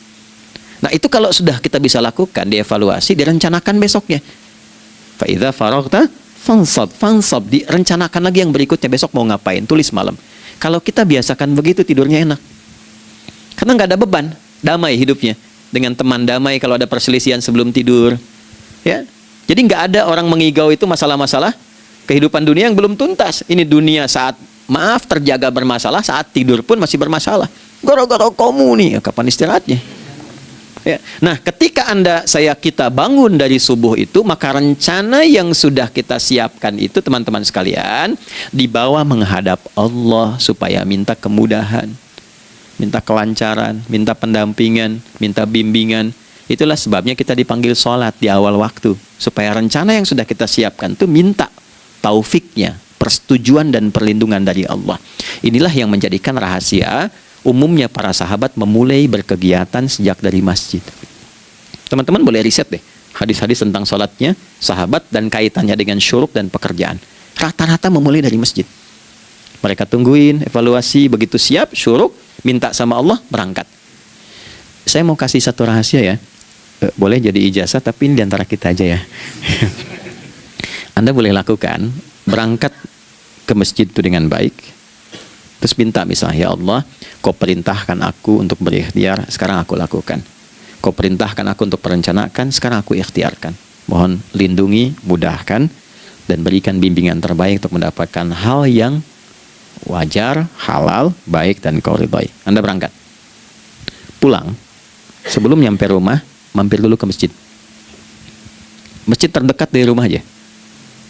Nah itu kalau sudah kita bisa lakukan, dievaluasi, direncanakan besoknya. Fa'idha faraghta fansab, direncanakan lagi yang berikutnya, besok mau ngapain, tulis malam. Kalau kita biasakan begitu, tidurnya enak. Karena nggak ada beban, damai hidupnya. Dengan teman damai kalau ada perselisihan sebelum tidur. Ya, jadi nggak ada orang mengigau itu masalah-masalah kehidupan dunia yang belum tuntas. Ini dunia saat terjaga bermasalah, saat tidur pun masih bermasalah. Gara-gara kamu nih, kapan istirahatnya? Ya. Nah, ketika kita bangun dari subuh itu, maka rencana yang sudah kita siapkan itu, teman-teman sekalian, dibawa menghadap Allah supaya minta kemudahan, minta kelancaran, minta pendampingan, minta bimbingan. Itulah sebabnya kita dipanggil sholat di awal waktu, supaya rencana yang sudah kita siapkan itu minta taufiknya, persetujuan dan perlindungan dari Allah. Inilah yang menjadikan rahasia umumnya para sahabat memulai berkegiatan sejak dari masjid. Teman-teman boleh riset deh hadis-hadis tentang sholatnya sahabat dan kaitannya dengan syuruk dan pekerjaan. Rata-rata memulai dari masjid. Mereka tungguin, evaluasi, begitu siap, syuruk, minta sama Allah, berangkat. Saya mau kasih satu rahasia ya. Boleh jadi ijazah, tapi ini diantara kita aja ya. Anda boleh lakukan, berangkat ke masjid itu dengan baik. Terus minta misalnya, ya Allah, kau perintahkan aku untuk berikhtiar, sekarang aku lakukan. Kau perintahkan aku untuk merencanakan, sekarang aku ikhtiarkan. Mohon lindungi, mudahkan, dan berikan bimbingan terbaik untuk mendapatkan hal yang wajar, halal, baik, dan kau ridhoi. Anda berangkat. Pulang, sebelum nyampe rumah, mampir dulu ke masjid. Masjid terdekat dari rumah aja.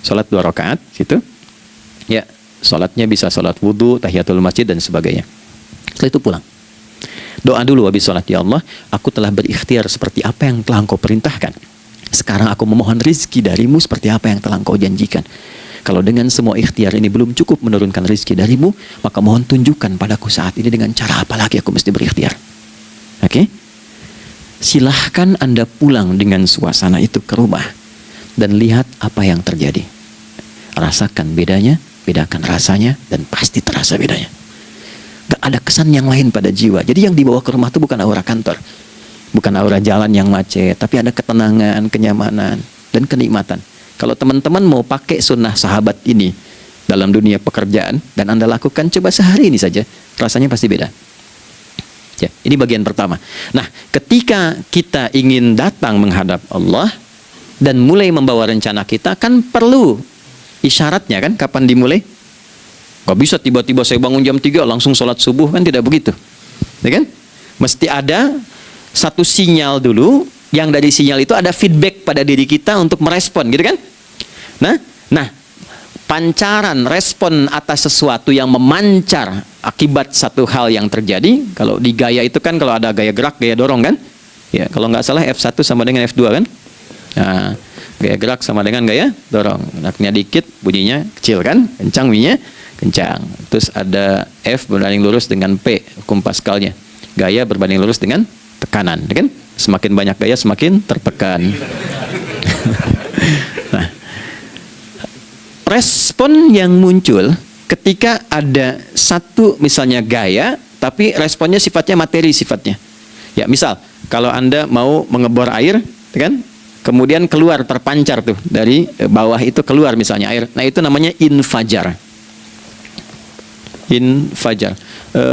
Sholat 2 rakaat, situ. Ya, sholatnya bisa sholat wudhu, tahiyatul masjid, dan sebagainya. Setelah itu pulang. Doa dulu habis sholat, ya Allah, aku telah berikhtiar seperti apa yang telah engkau perintahkan. Sekarang aku memohon rizki darimu seperti apa yang telah engkau janjikan. Kalau dengan semua ikhtiar ini belum cukup menurunkan rizki darimu, maka mohon tunjukkan padaku saat ini dengan cara apa lagi aku mesti berikhtiar. Oke? Silahkan Anda pulang dengan suasana itu ke rumah dan lihat apa yang terjadi. Rasakan bedanya, bedakan rasanya, dan pasti terasa bedanya. Gak ada kesan yang lain pada jiwa. Jadi yang dibawa ke rumah itu bukan aura kantor, bukan aura jalan yang macet, tapi ada ketenangan, kenyamanan, dan kenikmatan. Kalau teman-teman mau pakai sunnah sahabat ini dalam dunia pekerjaan dan Anda lakukan, coba sehari ini saja, rasanya pasti beda. Ya, ini bagian pertama. Nah, ketika kita ingin datang menghadap Allah dan mulai membawa rencana kita, kan perlu isyaratnya kan, kapan dimulai? Gak bisa tiba-tiba saya bangun jam 3 langsung sholat subuh, kan tidak begitu. Ya kan? Mesti ada satu sinyal dulu, yang dari sinyal itu ada feedback pada diri kita untuk merespon, gitu kan? Nah, pancaran respon atas sesuatu yang memancar akibat satu hal yang terjadi. Kalau di gaya itu kan, kalau ada gaya gerak, gaya dorong kan? Ya, kalau nggak salah F1 sama dengan F2 kan? Nah, gaya gerak sama dengan gaya dorong. Geraknya dikit, bunyinya kecil kan? Kencang bunyinya, kencang. Terus ada F berbanding lurus dengan P, hukum Pascalnya. Gaya berbanding lurus dengan tekanan, kan? Semakin banyak gaya, semakin tertekan. Nah, respon yang muncul ketika ada satu misalnya gaya, tapi responnya sifatnya materi sifatnya. Ya, misal kalau Anda mau mengebor air, kan? Kemudian keluar terpancar tuh dari bawah itu keluar misalnya air. Nah, itu namanya infajar. Infajar.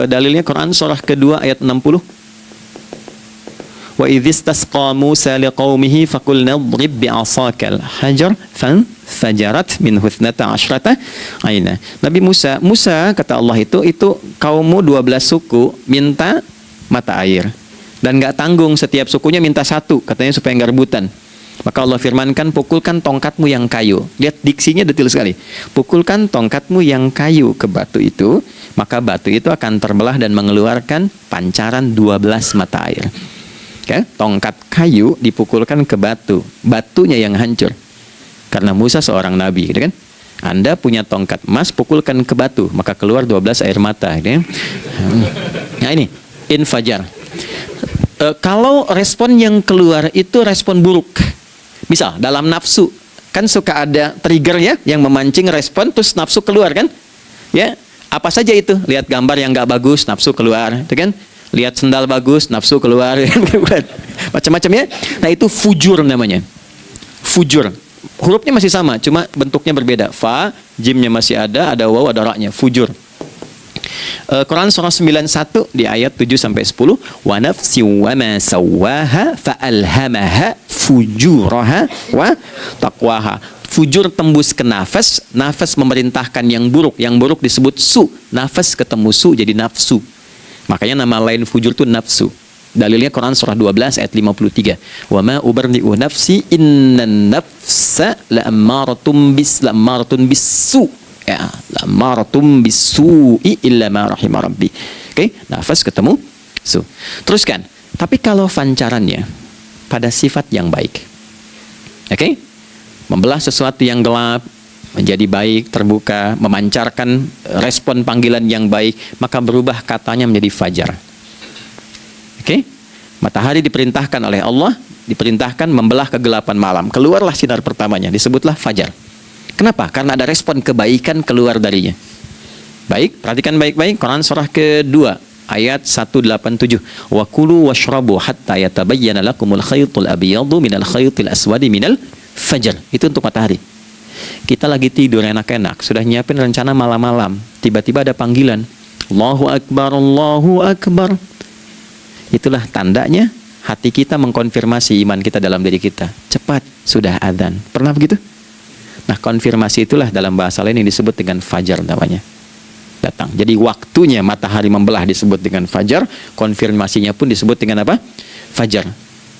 Dalilnya Quran surah kedua ayat 60. Wa idzistasqa Musa liqaumihi faqulna idrib bi'asakal hajar fanfajarat minhu 12 aina. Nabi Musa kata Allah itu kaummu 12 suku minta mata air dan enggak tanggung, setiap sukunya minta satu, katanya supaya enggak rebutan. Maka Allah firmankan, pukulkan tongkatmu yang kayu. Lihat diksinya detil sekali. Pukulkan tongkatmu yang kayu ke batu itu, maka batu itu akan terbelah dan mengeluarkan pancaran 12 mata air. Okay? Tongkat kayu dipukulkan ke batu, batunya yang hancur. Karena Musa seorang nabi, gitu kan? Anda punya tongkat emas, pukulkan ke batu, maka keluar 12 air mata. Gitu kan? Nah ini, infajar. Kalau respon yang keluar itu respon buruk, misal dalam nafsu, kan suka ada trigger ya, yang memancing respon, terus nafsu keluar kan? Ya, apa saja itu? Lihat gambar yang nggak bagus, nafsu keluar, gitu kan? Lihat sendal bagus, nafsu keluar, macam-macam ya. Nah itu fujur namanya. Fujur. Hurufnya masih sama, cuma bentuknya berbeda. Fa, jimnya masih ada waw, ada ra-nya. Fujur. Quran surah 91 di ayat 7-10. Wa nafsi wa ma sawwaha fa alhamaha fujuraha wa taqwaha. Fujur tembus ke nafas, nafas memerintahkan yang buruk disebut su. Nafas ketemu su jadi nafsu. Makanya nama lain fujur itu nafsu. Dalilnya Quran surah 12 ayat 53. Wa ma ubarni'u nafsi innan nafsa la'ammaratun bisu. Ya, la'ammaratun bisu'i illa ma rahima rabbi. Oke, nafas ketemu su. Teruskan. Tapi kalau pancarannya pada sifat yang baik. Oke? Membelah sesuatu yang gelap menjadi baik, terbuka, memancarkan respon panggilan yang baik, maka berubah katanya menjadi fajar. Oke? Matahari diperintahkan oleh Allah, diperintahkan membelah kegelapan malam. Keluarlah sinar pertamanya, disebutlah fajar. Kenapa? Karena ada respon kebaikan keluar darinya. Baik, perhatikan baik-baik Quran surah kedua ayat 187. Wa kulu washrabu hatta yatabayyana lakumul khaytul abyadu minal khaytil aswadi minal fajar. Itu untuk matahari. Kita lagi tidur enak-enak, sudah nyiapin rencana malam-malam, tiba-tiba ada panggilan, Allahu Akbar, Allahu Akbar. Itulah tandanya hati kita mengkonfirmasi iman kita dalam diri kita. Cepat, sudah adzan. Pernah begitu? Nah, konfirmasi itulah dalam bahasa lain yang disebut dengan fajar namanya. Datang. Jadi waktunya matahari membelah disebut dengan fajar, konfirmasinya pun disebut dengan apa? Fajar.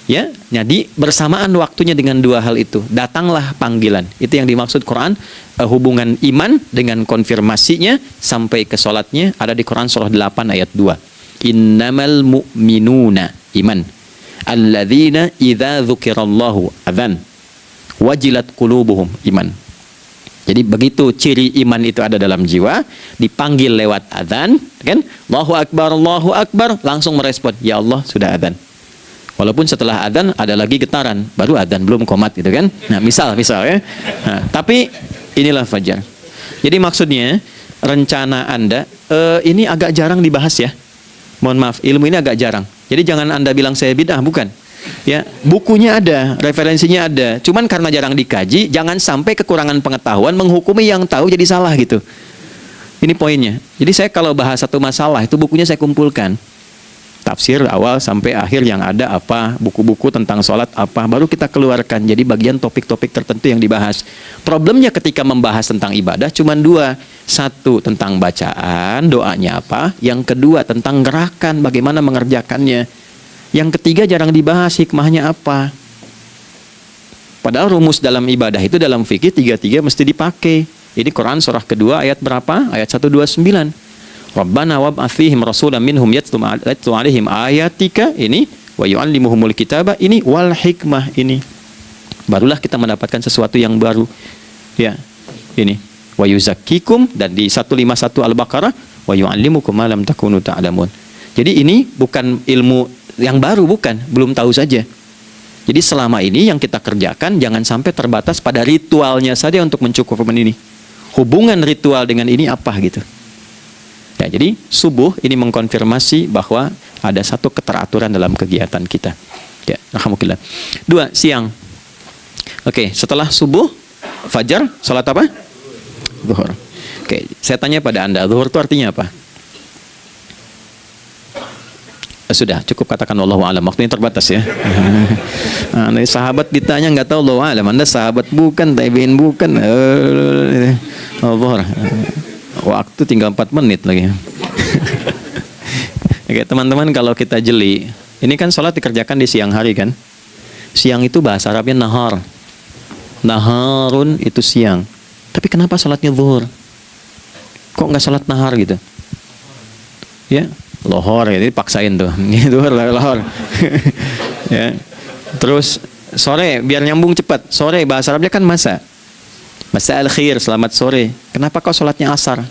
Ya, jadi bersamaan waktunya dengan dua hal itu. Datanglah panggilan. Itu yang dimaksud Quran, hubungan iman dengan konfirmasinya sampai ke salatnya ada di Quran surah 8 ayat 2. Innamal mu'minuna iman alladzina idza dzukirallahu adzan wajilat qulubuhum iman. Jadi begitu ciri iman itu ada dalam jiwa, dipanggil lewat adzan, kan? Allahu akbar, langsung merespon, ya Allah sudah adzan. Walaupun setelah adzan ada lagi getaran, baru adzan belum qomat gitu kan. Nah, misal ya. Nah, tapi inilah fajar. Jadi maksudnya rencana Anda ini agak jarang dibahas ya. Mohon maaf, ilmu ini agak jarang. Jadi jangan Anda bilang saya bid'ah, bukan. Ya, bukunya ada, referensinya ada. Cuman karena jarang dikaji, jangan sampai kekurangan pengetahuan menghukumi yang tahu jadi salah gitu. Ini poinnya. Jadi saya kalau bahas satu masalah itu bukunya saya kumpulkan. Tafsir awal sampai akhir yang ada apa, buku-buku tentang sholat apa, baru kita keluarkan. Jadi bagian topik-topik tertentu yang dibahas. Problemnya ketika membahas tentang ibadah cuman dua. Satu tentang bacaan, doanya apa. Yang kedua tentang gerakan, bagaimana mengerjakannya. Yang ketiga jarang dibahas hikmahnya apa. Padahal rumus dalam ibadah itu dalam fikih tiga-tiga mesti dipakai. Ini Quran surah kedua ayat berapa? Ayat 129. Rabbana wab'ats fihim rasulan minhum yatlu 'alaihim ayatika ini wa yu'allimuhumul kitaba ini wal hikmah ini. Barulah kita mendapatkan sesuatu yang baru. Ya. Ini wa yuzakkikum dan di 151 Al-Baqarah wa yu'allimukum ma lam takunu ta'lamun. Jadi ini bukan ilmu yang baru, bukan, belum tahu saja. Jadi selama ini yang kita kerjakan jangan sampai terbatas pada ritualnya saja untuk mencukupkan ini. Hubungan ritual dengan ini apa gitu. Ya, jadi subuh ini mengkonfirmasi bahwa ada satu keteraturan dalam kegiatan kita. Ya, alhamdulillah. 2, siang. Oke, setelah subuh, fajar, salat apa? Zuhur. Oke, saya tanya pada Anda, zuhur itu artinya apa? Sudah, cukup katakan Allahu a'lam. Waktunya terbatas ya. Nah, sahabat ditanya nggak tahu Allahu a'lam. Anda sahabat bukan, tabi'in bukan. Zuhur. Waktu tinggal 4 menit lagi. Oke, teman-teman, kalau kita jeli, ini kan sholat dikerjakan di siang hari kan? Siang itu bahasa Arabnya nahar. Naharun itu siang. Tapi kenapa sholatnya zuhur? Kok nggak sholat nahar gitu? Ya, lohor ya, jadi paksain tuh. Zuhur, lohor. Ya. Terus sore biar nyambung cepat. Sore bahasa Arabnya kan masa. Masa al-khir, selamat sore. Kenapa kok sholatnya asar?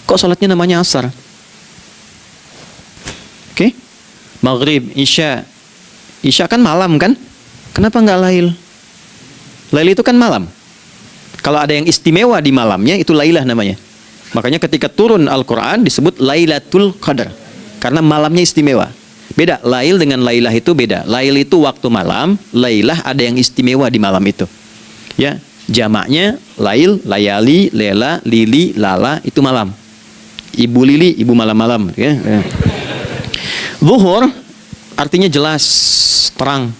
Kok sholatnya namanya asar? Oke? Maghrib, isya. Isya kan malam kan? Kenapa nggak lail? Lail itu kan malam. Kalau ada yang istimewa di malamnya, itu lailah namanya. Makanya ketika turun Al-Quran disebut Lailatul Qadar. Karena malamnya istimewa. Beda, lail dengan lailah itu beda. Lail itu waktu malam, lailah ada yang istimewa di malam itu. Ya. Jamaknya lail, layali, lela, lili, lala itu malam. Ibu lili, ibu malam-malam. Ya. Zuhur artinya jelas, terang.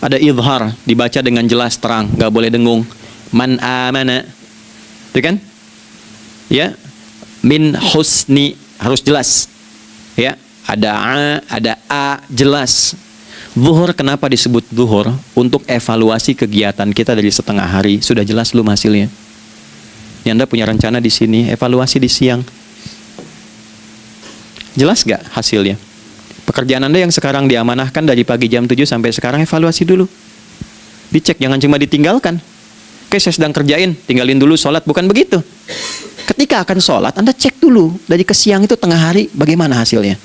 Ada idhar, dibaca dengan jelas, terang, nggak boleh dengung. Man amana, itu kan? Ya, min husni harus jelas. Ya, ada a jelas. Zuhur kenapa disebut zuhur? Untuk evaluasi kegiatan kita dari setengah hari. Sudah jelas belum hasilnya? Ini Anda punya rencana di sini, evaluasi di siang. Jelas gak hasilnya? Pekerjaan Anda yang sekarang diamanahkan dari pagi jam 7 sampai sekarang, evaluasi dulu. Dicek, jangan cuma ditinggalkan. Oke, saya sedang kerjain, tinggalin dulu sholat. Bukan begitu. Ketika akan sholat, Anda cek dulu. Dari ke siang itu tengah hari, bagaimana hasilnya?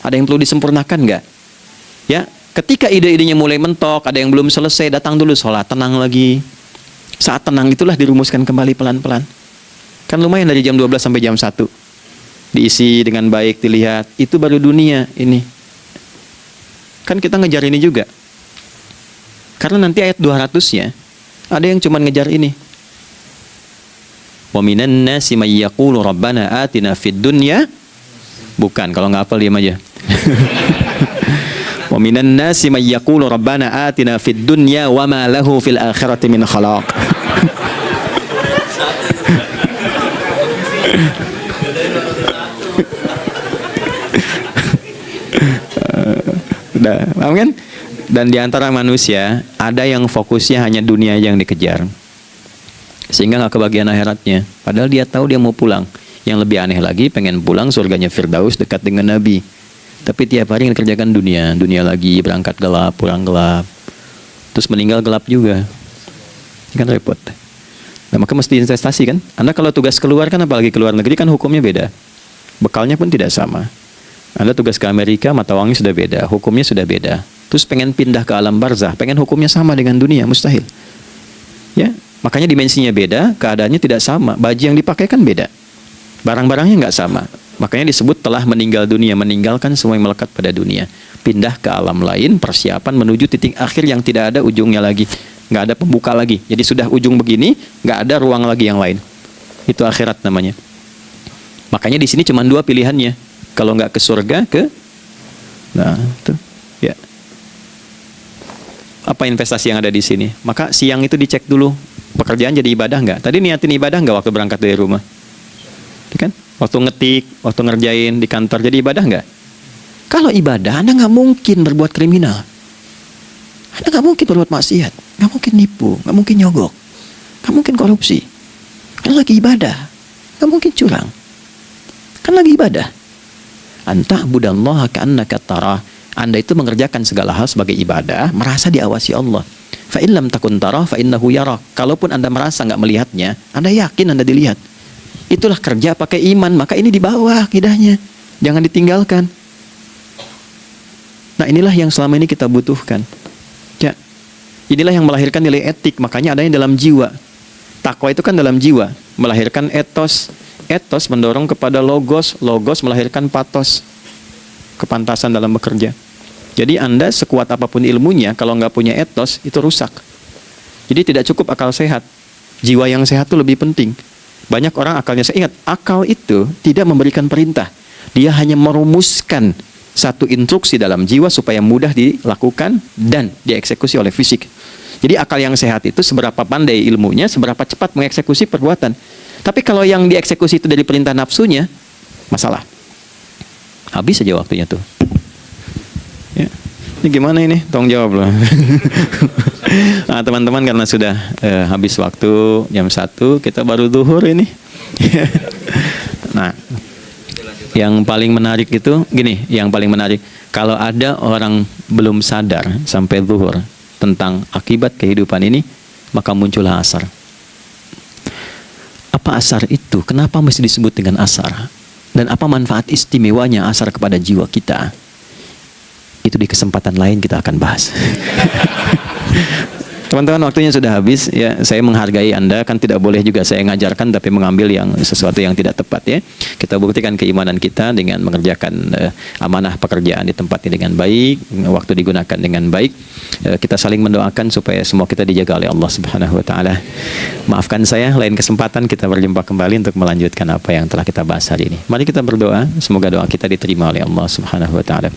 Ada yang perlu disempurnakan gak? Ya. Ketika ide-idenya mulai mentok, ada yang belum selesai, datang dulu sholat, tenang lagi. Saat tenang itulah dirumuskan kembali pelan-pelan. Kan lumayan dari jam 12 sampai jam 1. Diisi dengan baik, dilihat. Itu baru dunia ini. Kan kita ngejar ini juga. Karena nanti ayat 200-nya, ada yang cuma ngejar ini. Wa minan nasi may yaqulu rabbana atina fid dunya. Bukan, kalau nggak hafal diam aja. Wa minan nasi may yaqulu rabbana atina fid dunya wa ma lahu fil akhirati min khalaq. Paham kan? Dan di antara manusia ada yang fokusnya hanya dunia yang dikejar, sehingga nggak kebagian akhiratnya. Padahal dia tahu dia mau pulang. Yang lebih aneh lagi, pengen pulang surganya Firdaus dekat dengan Nabi. Tapi tiap hari ngerjakan dunia lagi, berangkat gelap, pulang gelap, terus meninggal gelap juga. Kan repot. Nah, maka mesti investasi kan. Anda kalau tugas keluar kan, apalagi keluar negeri kan hukumnya beda. Bekalnya pun tidak sama. Anda tugas ke Amerika, mata uangnya sudah beda, hukumnya sudah beda. Terus pengen pindah ke alam barzah, pengen hukumnya sama dengan dunia, mustahil. Ya, makanya dimensinya beda, keadaannya tidak sama. Baju yang dipakai kan beda, barang-barangnya nggak sama. Makanya disebut telah meninggal dunia, meninggalkan semua yang melekat pada dunia, pindah ke alam lain, persiapan menuju titik akhir yang tidak ada ujungnya lagi, nggak ada pembuka lagi. Jadi sudah ujung begini, nggak ada ruang lagi yang lain. Itu akhirat namanya. Makanya di sini cuma dua pilihannya. Kalau nggak ke surga, nah itu ya. Apa investasi yang ada di sini? Maka siang itu dicek dulu, pekerjaan jadi ibadah nggak? Tadi niatin ibadah nggak waktu berangkat dari rumah? Kan? Waktu ngetik, waktu ngerjain di kantor jadi ibadah nggak? Kalau ibadah, Anda nggak mungkin berbuat kriminal, Anda nggak mungkin berbuat maksiat, nggak mungkin nipu, nggak mungkin nyogok, nggak mungkin korupsi. Kan lagi ibadah, nggak mungkin curang. Kan lagi ibadah. Anta budallaha ka'annaka tarah. Anda itu mengerjakan segala hal sebagai ibadah, merasa diawasi Allah. Fa in lam takun tarah fa innahu yarak. Kalaupun Anda merasa nggak melihatnya, Anda yakin Anda dilihat. Itulah kerja pakai iman, maka ini di bawah akidahnya. Jangan ditinggalkan. Nah, inilah yang selama ini kita butuhkan. Ya. Inilah yang melahirkan nilai etik, makanya adanya dalam jiwa. Takwa itu kan dalam jiwa, melahirkan etos. Etos mendorong kepada logos, logos melahirkan patos, kepantasan dalam bekerja. Jadi Anda sekuat apapun ilmunya, kalau nggak punya etos, itu rusak. Jadi tidak cukup akal sehat. Jiwa yang sehat itu lebih penting. Banyak orang akalnya, saya ingat, akal itu tidak memberikan perintah. Dia hanya merumuskan satu instruksi dalam jiwa supaya mudah dilakukan dan dieksekusi oleh fisik. Jadi akal yang sehat itu seberapa pandai ilmunya, seberapa cepat mengeksekusi perbuatan. Tapi kalau yang dieksekusi itu dari perintah nafsunya, masalah. Habis saja waktunya tuh. Ya. Ini gimana ini? Tolong jawab loh. Nah, teman-teman, karena sudah habis waktu jam 1, kita baru zuhur ini. Nah, yang paling menarik itu gini, yang paling menarik, kalau ada orang belum sadar sampai zuhur tentang akibat kehidupan ini, maka muncullah asar. Apa asar itu? Kenapa mesti disebut dengan asar? Dan apa manfaat istimewanya asar kepada jiwa kita? Itu di kesempatan lain kita akan bahas. Teman-teman, waktunya sudah habis ya. Saya menghargai Anda, kan tidak boleh juga saya ngajarkan tapi mengambil yang sesuatu yang tidak tepat ya. Kita buktikan keimanan kita dengan mengerjakan amanah pekerjaan di tempat ini dengan baik, waktu digunakan dengan baik. Kita saling mendoakan supaya semua kita dijaga oleh Allah Subhanahu wa taala. Maafkan saya, lain kesempatan kita berjumpa kembali untuk melanjutkan apa yang telah kita bahas hari ini. Mari kita berdoa, semoga doa kita diterima oleh Allah Subhanahu wa taala.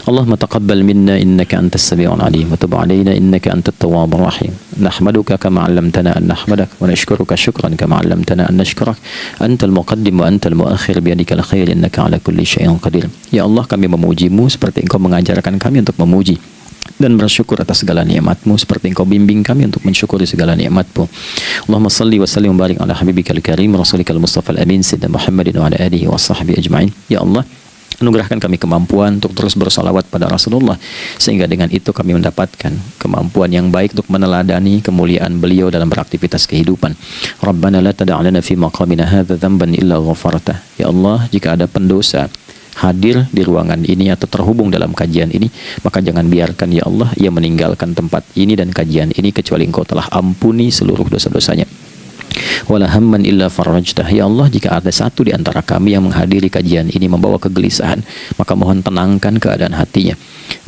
اللهم تقبل منا إنك أنت السميع العليم وتب علينا إنك أنت التواب الرحيم نحمدك كما علمتنا أن نحمدك ونشكرك شكرا كما علمتنا أن نشكرك أنت المقدم وأنت المؤخر بيدك الخير إنك على كل شيء قدير. Ya Allah, kami memujimu seperti Engkau mengajarkan kami untuk memuji dan bersyukur atas segala nikmat-Mu seperti Engkau bimbing kami untuk mensyukuri segala nikmat-Mu. Allahumma salli wa sallim wa barik ala habibikal karim rasulikal mustafa al-amin sayyidina Muhammadin wa ala alihi wa sahbihi ajma'in. Ya Allah, anugerahkan kami kemampuan untuk terus bersalawat pada Rasulullah, sehingga dengan itu kami mendapatkan kemampuan yang baik untuk meneladani kemuliaan beliau dalam beraktivitas kehidupan. Rabbana la tada' lana fi maqamina hadza dhanban illa ghafartah. Ya Allah, jika ada pendosa hadir di ruangan ini atau terhubung dalam kajian ini, maka jangan biarkan ya Allah ia meninggalkan tempat ini dan kajian ini kecuali Engkau telah ampuni seluruh dosa-dosanya. wala hamman illa farajtah. Ya Allah, jika ada satu di antara kami yang menghadiri kajian ini membawa kegelisahan, maka mohon tenangkan keadaan hatinya.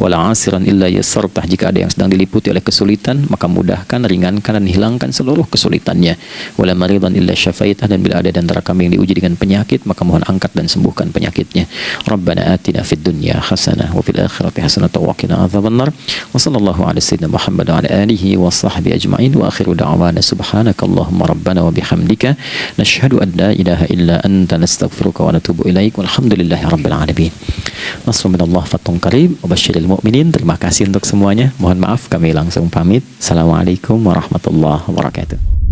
Wala asiran illa yassartah. Jika ada yang sedang diliputi oleh kesulitan, maka mudahkan, ringankan dan hilangkan seluruh kesulitannya. Wala maridan illa syafaitah. Dan bila ada di antara kami yang diuji dengan penyakit, maka mohon angkat dan sembuhkan penyakitnya. Rabbana atina fid dunya hasanah wa fil akhirati hasanah wa qina adzabannar. Wa sallallahu ala sayyidina Muhammad wa ala alihi wa sahbihi ajma'in. Wa akhiru da'wana subhanakallahumma rabbana wa bihamdika nashhadu an la ilaha illa anta nastaghfiruka wa natubu ilaik. Walhamdulillahi rabbil alamin. Nasrun minallah fathun qarib wa basyiril mu'minin. Terima kasih untuk semuanya. Mohon maaf kami langsung pamit. Assalamualaikum warahmatullahi wabarakatuh.